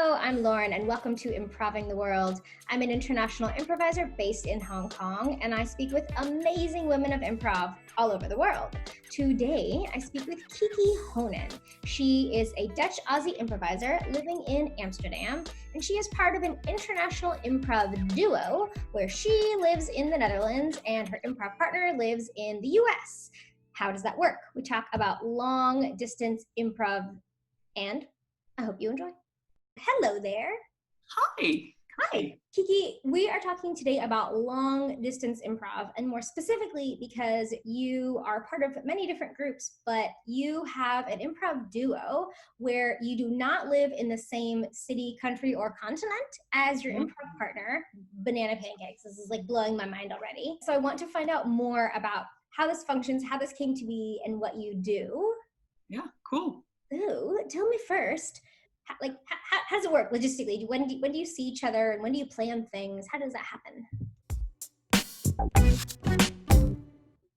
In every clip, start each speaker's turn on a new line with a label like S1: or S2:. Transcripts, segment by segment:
S1: Hello, I'm Lauren, and welcome to Improving the World. I'm an international improviser based in Hong Kong, and I speak with amazing women of improv all over the world. Today, I speak with Kiki Hohnen. She is a Dutch-Aussie improviser living in Amsterdam, and she is part of an international improv duo where she lives in the Netherlands and her improv partner lives in the US. How does that work? We talk about long-distance improv, and I hope you enjoy. Hello there.
S2: Hi.
S1: Hi. Kiki, we are talking today about long distance improv, and more specifically because you are part of many different groups, but you have an improv duo where you do not live in the same city, country, or continent as your improv partner, Banana Pancakes. This is like blowing my mind already. So I want to find out more about how this functions, how this came to be, and what you do.
S2: Yeah, cool.
S1: Ooh, tell me first, how does it work logistically? When do you see each other, and when do you plan things? How does that happen?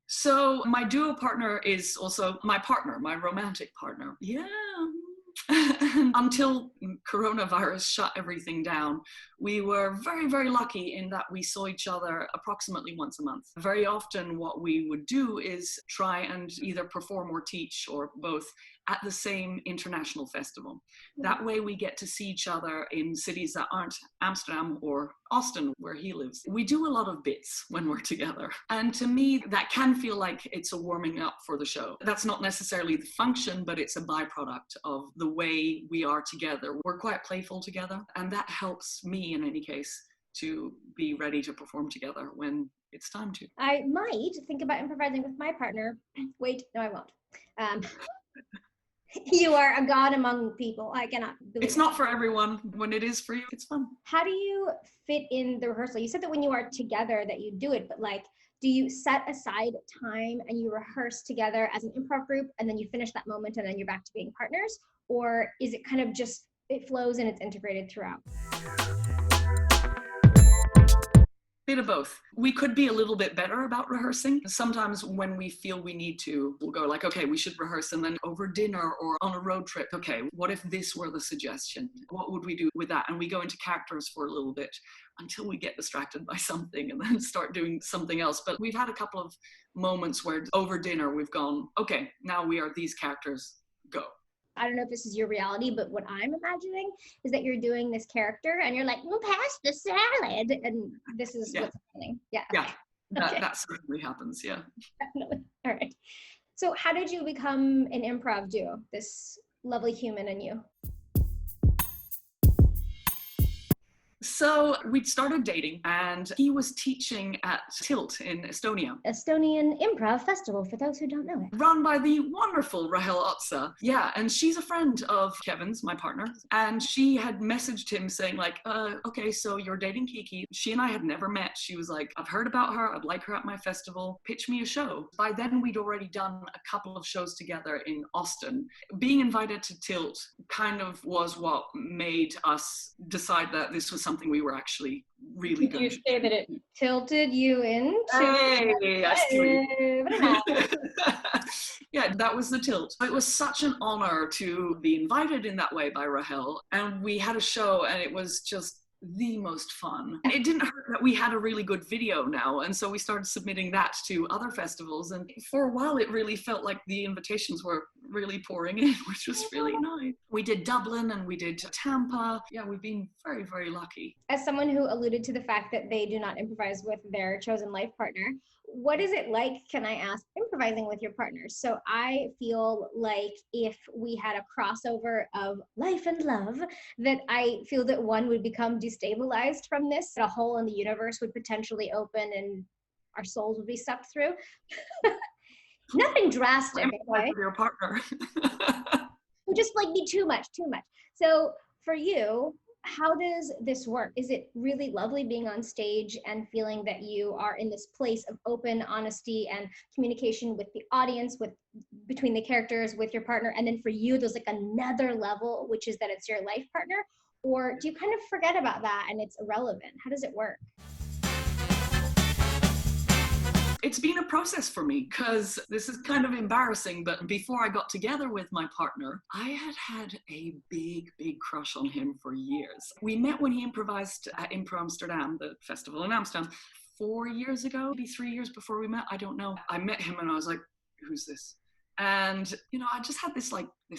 S2: So my duo partner is also my partner, my romantic partner. Yeah. Until coronavirus shut everything down, we were very, very lucky in that we saw each other approximately once a month. Very often what we would do is try and either perform or teach or both at the same international festival. That way we get to see each other in cities that aren't Amsterdam or Austin, where he lives. We do a lot of bits when we're together. And to me, that can feel like it's a warming up for the show. That's not necessarily the function, but it's a byproduct of the way we are together. We're quite playful together, and that helps me in any case to be ready to perform together when it's time to.
S1: I might think about improvising with my partner. Wait, no, I won't. You are a god among people. I cannot believe
S2: it's not for everyone. When it is for you, it's fun.
S1: How do you fit in the rehearsal? You said that when you are together that you do it, but do you set aside time and you rehearse together as an improv group and then you finish that moment and then you're back to being partners? Or is it kind of just, it flows and it's integrated throughout?
S2: Bit of both. We could be a little bit better about rehearsing. Sometimes when we feel we need to, we'll go like, okay, we should rehearse, and then over dinner or on a road trip, okay, what if this were the suggestion? What would we do with that? And we go into characters for a little bit until we get distracted by something and then start doing something else. But we've had a couple of moments where over dinner we've gone, okay, now we are these characters, go.
S1: I don't know if this is your reality, but what I'm imagining is that you're doing this character and you're like, pass the salad. And this is what's happening. Yeah.
S2: Yeah, that certainly happens. Yeah.
S1: Definitely. All right. So how did you become an improv duo, this lovely human and you?
S2: So we'd started dating and he was teaching at Tilt in Estonia.
S1: Estonian Improv Festival, for those who don't know it.
S2: Run by the wonderful Rahel Otza. Yeah, and she's a friend of Kevin's, my partner. And she had messaged him saying like, okay, so you're dating Kiki. She and I had never met. She was like, I've heard about her. I'd like her at my festival. Pitch me a show. By then we'd already done a couple of shows together in Austin. Being invited to Tilt kind of was what made us decide that this was something we were actually really good.
S1: Did you say that it tilted you into?
S2: Hey, yeah, that was the tilt. It was such an honor to be invited in that way by Rahel, and we had a show, and it was just the most fun. It didn't hurt that we had a really good video now, and so we started submitting that to other festivals, and for a while it really felt like the invitations were really pouring in, which was really nice. We did Dublin and we did Tampa. Yeah, we've been very, very lucky.
S1: As someone who alluded to the fact that they do not improvise with their chosen life partner, what is it like, can I ask, improvising with your partner? So I feel like if we had a crossover of life and love, that I feel that one would become destabilized from this, a hole in the universe would potentially open and our souls would be sucked through. Nothing drastic.
S2: Okay? With your partner.
S1: Would just be too much. So for you, how does this work? Is it really lovely being on stage and feeling that you are in this place of open honesty and communication with the audience, between the characters, with your partner, and then for you there's another level, which is that it's your life partner? Or do you kind of forget about that and it's irrelevant? How does it work?
S2: It's been a process for me, because this is kind of embarrassing, but before I got together with my partner, I had a big crush on him for years. We met when he improvised at Improv Amsterdam, the festival in Amsterdam, 4 years ago, maybe 3 years before we met, I don't know. I met him and I was like, who's this? And, I just had this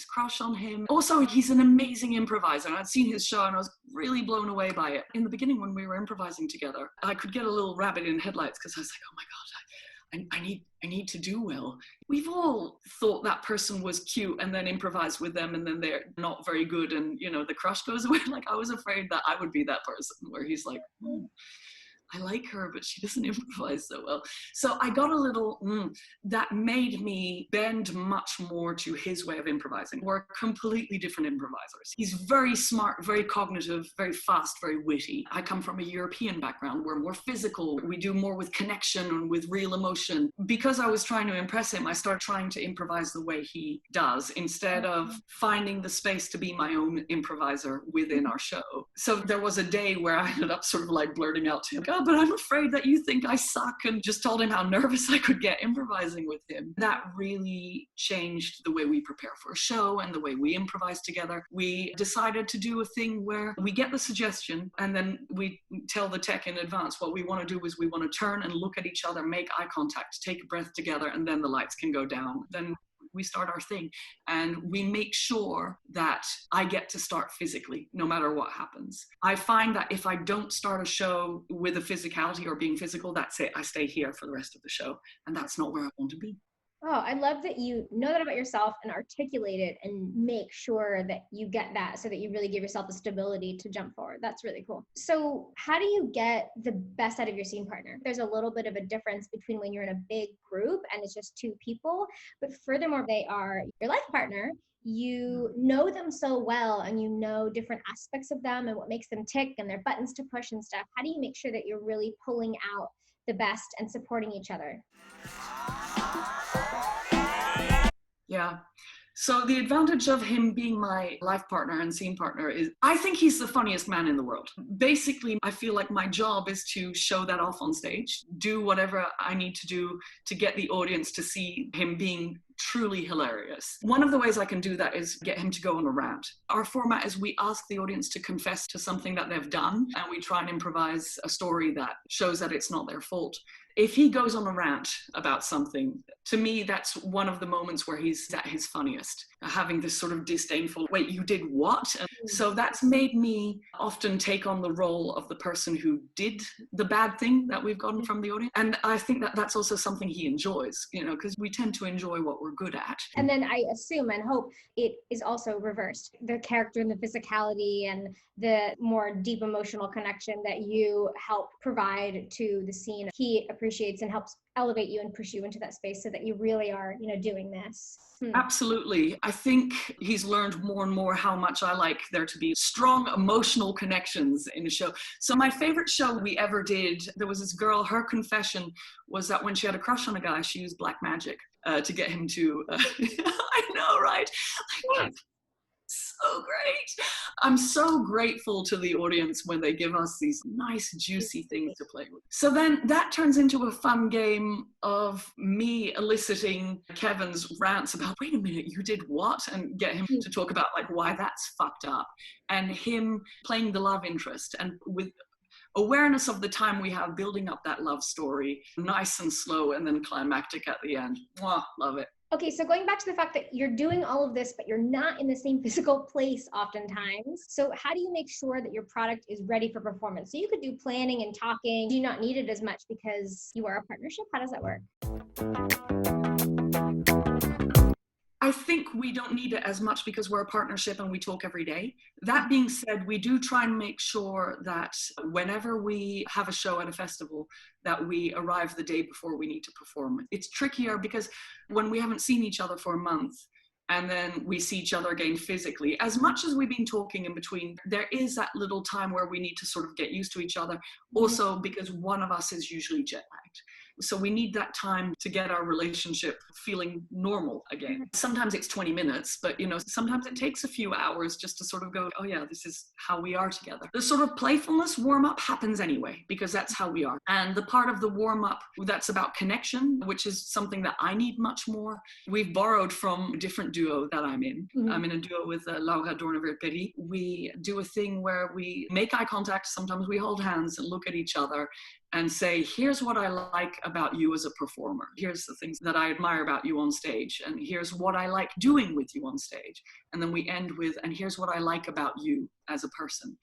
S2: crush on him. Also, he's an amazing improviser. I'd seen his show and I was really blown away by it. In the beginning, when we were improvising together, I could get a little rabbit in headlights because I was like, oh my God, I need to do well. We've all thought that person was cute and then improvised with them and then they're not very good and, the crush goes away. Like, I was afraid that I would be that person where he's like, I like her, but she doesn't improvise so well. So I got a little, that made me bend much more to his way of improvising. We're completely different improvisers. He's very smart, very cognitive, very fast, very witty. I come from a European background. We're more physical. We do more with connection and with real emotion. Because I was trying to impress him, I started trying to improvise the way he does instead of finding the space to be my own improviser within our show. So there was a day where I ended up sort of like blurting out to him, oh, but I'm afraid that you think I suck, and just told him how nervous I could get improvising with him. That really changed the way we prepare for a show and the way we improvise together. We decided to do a thing where we get the suggestion and then we tell the tech in advance what we want to do is we want to turn and look at each other, make eye contact, take a breath together, and then the lights can go down. Then we start our thing and we make sure that I get to start physically no matter what happens. I find that if I don't start a show with a physicality or being physical, that's it. I stay here for the rest of the show, and that's not where I want to be.
S1: Oh, I love that you know that about yourself and articulate it and make sure that you get that so that you really give yourself the stability to jump forward. That's really cool. So how do you get the best out of your scene partner? There's a little bit of a difference between when you're in a big group and it's just two people, but furthermore, they are your life partner. You know them so well and you know different aspects of them and what makes them tick and their buttons to push and stuff. How do you make sure that you're really pulling out the best and supporting each other?
S2: Yeah. So the advantage of him being my life partner and scene partner is I think he's the funniest man in the world. Basically, I feel like my job is to show that off on stage, do whatever I need to do to get the audience to see him being truly hilarious. One of the ways I can do that is get him to go on a rant. Our format is we ask the audience to confess to something that they've done, and we try and improvise a story that shows that it's not their fault. If he goes on a rant about something, to me, that's one of the moments where he's at his funniest, having this sort of disdainful, wait, you did what? And so that's made me often take on the role of the person who did the bad thing that we've gotten from the audience. And I think that that's also something he enjoys, because we tend to enjoy what we're good at.
S1: And then I assume and hope it is also reversed. The character and the physicality and the more deep emotional connection that you help provide to the scene, he appreciates and helps elevate you and push you into that space so that you really are, doing this.
S2: Absolutely. I think he's learned more and more how much I like there to be strong emotional connections in a show. So my favorite show we ever did, there was this girl, her confession was that when she had a crush on a guy, she used black magic to get him to, I know, right? So great. I'm so grateful to the audience when they give us these nice, juicy things to play with. So then that turns into a fun game of me eliciting Kevin's rants about, wait a minute, you did what? And get him to talk about why that's fucked up. And him playing the love interest and with awareness of the time we have building up that love story, nice and slow and then climactic at the end. Mwah, love it.
S1: Okay, so going back to the fact that you're doing all of this, but you're not in the same physical place oftentimes. So how do you make sure that your product is ready for performance? So you could do planning and talking. Do you not need it as much because you are a partnership? How does that work?
S2: I think we don't need it as much because we're a partnership and we talk every day. That being said, we do try and make sure that whenever we have a show at a festival, that we arrive the day before we need to perform. It's trickier because when we haven't seen each other for a month and then we see each other again physically, as much as we've been talking in between, there is that little time where we need to sort of get used to each other. Also because one of us is usually jet lagged. So we need that time to get our relationship feeling normal again. Sometimes it's 20 minutes, but sometimes it takes a few hours just to sort of go, oh yeah, this is how we are together. The sort of playfulness warm-up happens anyway, because that's how we are. And the part of the warm-up that's about connection, which is something that I need much more. We've borrowed from a different duo that I'm in. I'm in a duo with Laura Dorneweer-Perry. We do a thing where we make eye contact. Sometimes we hold hands and look at each other and say, here's what I like about you as a performer. Here's the things that I admire about you on stage. And here's what I like doing with you on stage. And then we end with, and here's what I like about you as a person.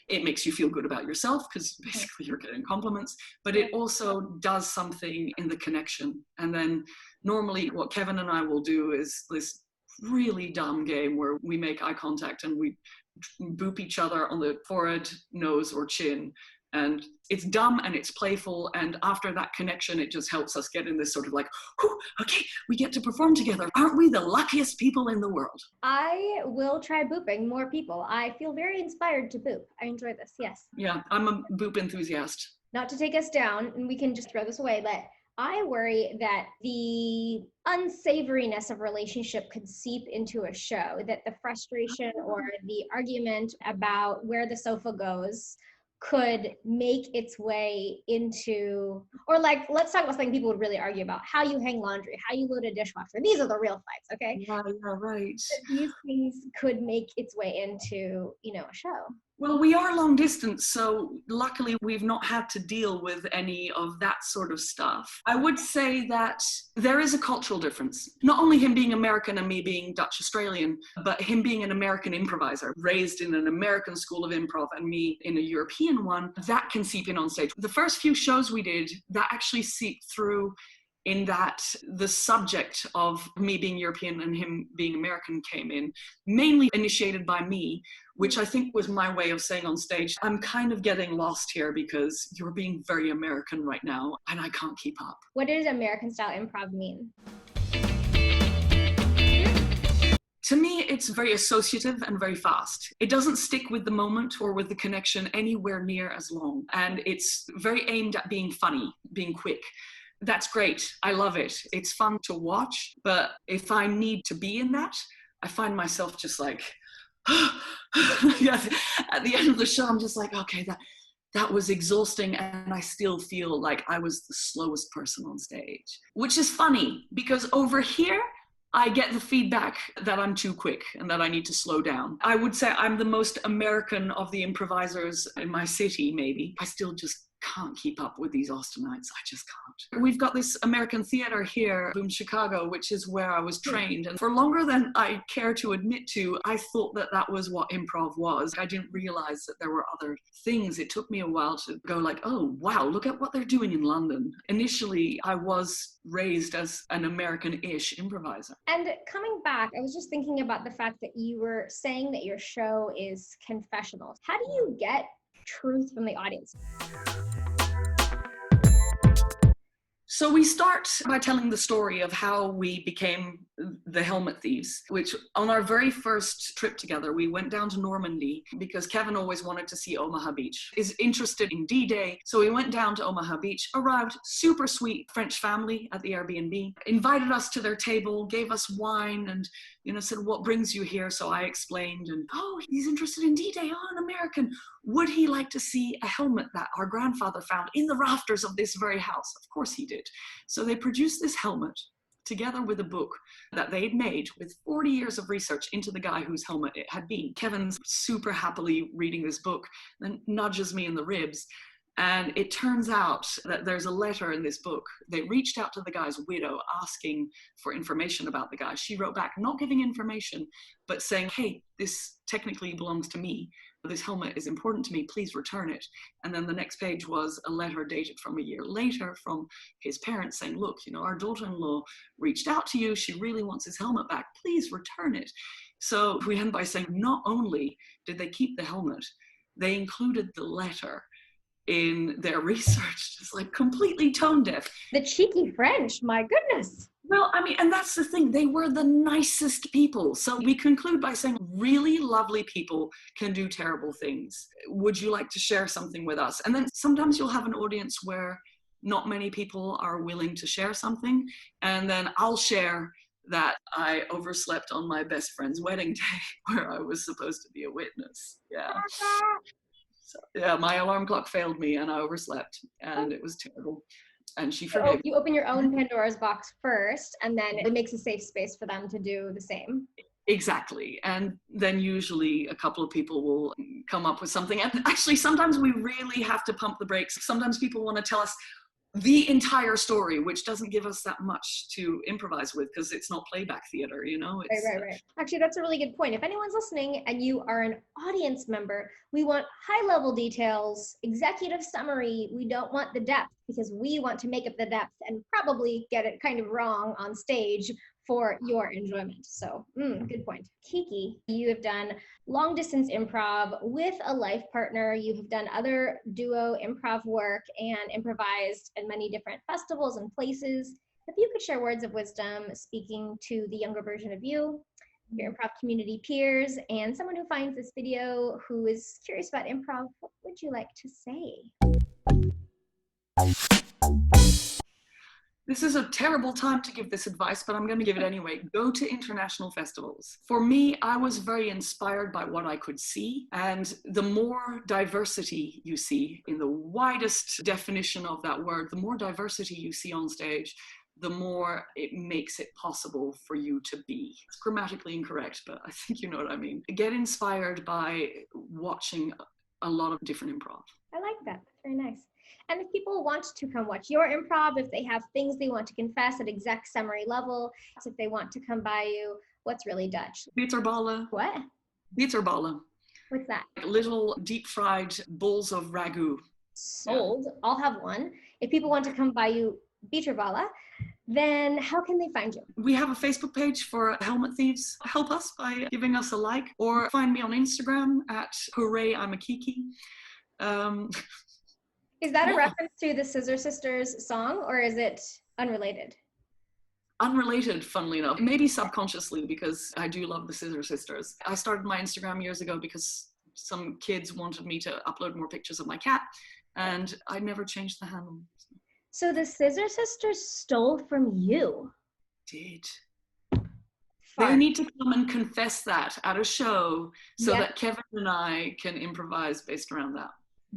S2: It makes you feel good about yourself because basically you're getting compliments, but it also does something in the connection. And then normally what Kevin and I will do is this really dumb game where we make eye contact and we boop each other on the forehead, nose, or chin. And it's dumb and it's playful. And after that connection, it just helps us get in this sort of like, okay, we get to perform together. Aren't we the luckiest people in the world?
S1: I will try booping more people. I feel very inspired to boop. I enjoy this, yes.
S2: Yeah, I'm a boop enthusiast.
S1: Not to take us down, and we can just throw this away, but I worry that the unsavoriness of relationship could seep into a show, that the frustration or the argument about where the sofa goes could make its way into, or like, let's talk about something people would really argue about, how you hang laundry, how you load a dishwasher. These are the real fights, okay?
S2: Yeah, right.
S1: These things could make its way into, a show.
S2: Well, we are long distance, so luckily we've not had to deal with any of that sort of stuff. I would say that there is a cultural difference. Not only him being American and me being Dutch Australian, but him being an American improviser, raised in an American school of improv and me in a European one, that can seep in on stage. The first few shows we did, that actually seeped through in that the subject of me being European and him being American came in, mainly initiated by me, which I think was my way of saying on stage, I'm kind of getting lost here because you're being very American right now and I can't keep up.
S1: What does American style improv mean?
S2: To me, it's very associative and very fast. It doesn't stick with the moment or with the connection anywhere near as long. And it's very aimed at being funny, being quick. That's great. I love it. It's fun to watch. But if I need to be in that, I find myself just like, at the end of the show, I'm just like, okay, that was exhausting. And I still feel like I was the slowest person on stage, which is funny because over here, I get the feedback that I'm too quick and that I need to slow down. I would say I'm the most American of the improvisers in my city, maybe. I still just can't keep up with these Austinites. I just can't. We've got this American theater here in Chicago, which is where I was trained. And for longer than I care to admit to, I thought that that was what improv was. I didn't realize that there were other things. It took me a while to go like, oh, wow, look at what they're doing in London. Initially, I was raised as an American-ish improviser.
S1: And coming back, I was just thinking about the fact that you were saying that your show is confessional. How do you get truth from the audience?
S2: So we start by telling the story of how we became the Helmet Thieves, which on our very first trip together, we went down to Normandy because Kevin always wanted to see Omaha Beach, is interested in D-Day. So we went down to Omaha Beach, arrived, super sweet French family at the Airbnb, invited us to their table, gave us wine and, said, what brings you here? So I explained and, oh, he's interested in D-Day, an American. Would he like to see a helmet that our grandfather found in the rafters of this very house? Of course he did. So they produced this helmet together with a book that they'd made with 40 years of research into the guy whose helmet it had been. Kevin's super happily reading this book, then nudges me in the ribs. And it turns out that there's a letter in this book. They reached out to the guy's widow asking for information about the guy. She wrote back, not giving information, but saying, hey, this technically belongs to me. This helmet is important to me, please return it. And then the next page was a letter dated from a year later from his parents saying, look, our daughter-in-law reached out to you. She really wants his helmet back. Please return it. So we end by saying, not only did they keep the helmet, they included the letter in their research, just like completely tone deaf.
S1: The cheeky French, my goodness.
S2: Well, and that's the thing. They were the nicest people. So we conclude by saying really lovely people can do terrible things. Would you like to share something with us? And then sometimes you'll have an audience where not many people are willing to share something. And then I'll share that I overslept on my best friend's wedding day where I was supposed to be a witness. Yeah. So, yeah, my alarm clock failed me and I overslept and it was terrible. And she forgave me.
S1: You open your own Pandora's box first, and then it makes a safe space for them to do the same.
S2: Exactly. And then usually a couple of people will come up with something. And actually, sometimes we really have to pump the brakes. Sometimes people want to tell us the entire story, which doesn't give us that much to improvise with because it's not playback theater, you know? It's,
S1: right. Actually, that's a really good point. If anyone's listening and you are an audience member, we want high-level details, executive summary. We don't want the depth because we want to make up the depth and probably get it kind of wrong on stage for your enjoyment. So, good point. Kiki, you have done long distance improv with a life partner. You have done other duo improv work and improvised in many different festivals and places. If you could share words of wisdom speaking to the younger version of you, your improv community peers, and someone who finds this video who is curious about improv, what would you like to say?
S2: This is a terrible time to give this advice, but I'm going to give it anyway. Go to international festivals. For me, I was very inspired by what I could see. And the more diversity you see, in the widest definition of that word, the more diversity you see on stage, the more it makes it possible for you to be. It's grammatically incorrect, but I think you know what I mean. Get inspired by watching a lot of different improv.
S1: I like that. That's very nice. And if people want to come watch your improv, if they have things they want to confess at exec summary level, if they want to come by you, what's really Dutch?
S2: Bitterballen.
S1: What?
S2: Bitterballen.
S1: What's that?
S2: Little deep fried bowls of ragu.
S1: Sold. Yeah. I'll have one. If people want to come by you, bitterballen, then how can they find you?
S2: We have a Facebook page for Helmet Thieves. Help us by giving us a like, or find me on Instagram at Hooray I'm a Kiki.
S1: Is that a reference to the Scissor Sisters song, or is it unrelated?
S2: Unrelated, funnily enough. Maybe subconsciously, because I do love the Scissor Sisters. I started my Instagram years ago because some kids wanted me to upload more pictures of my cat, and I never changed the handle.
S1: So the Scissor Sisters stole from you?
S2: Did. They need to come and confess that at a show so that Kevin and I can improvise based around that.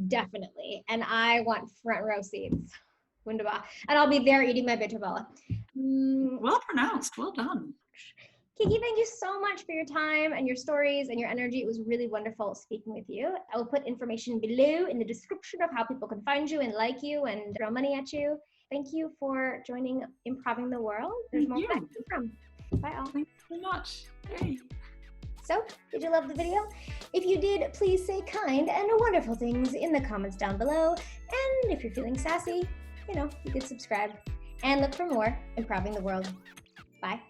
S1: Definitely. And I want front row seats. Wunderbar. And I'll be there eating my bitterballen.
S2: Well pronounced. Well done.
S1: Kiki, thank you so much for your time and your stories and your energy. It was really wonderful speaking with you. I will put information below in the description of how people can find you and like you and throw money at you. Thank you for joining Improving the World. There's more back to come. Bye all.
S2: Thank you so much. Hey.
S1: So, did you love the video? If you did, please say kind and wonderful things in the comments down below. And if you're feeling sassy, you could subscribe and look for more Improving the World. Bye.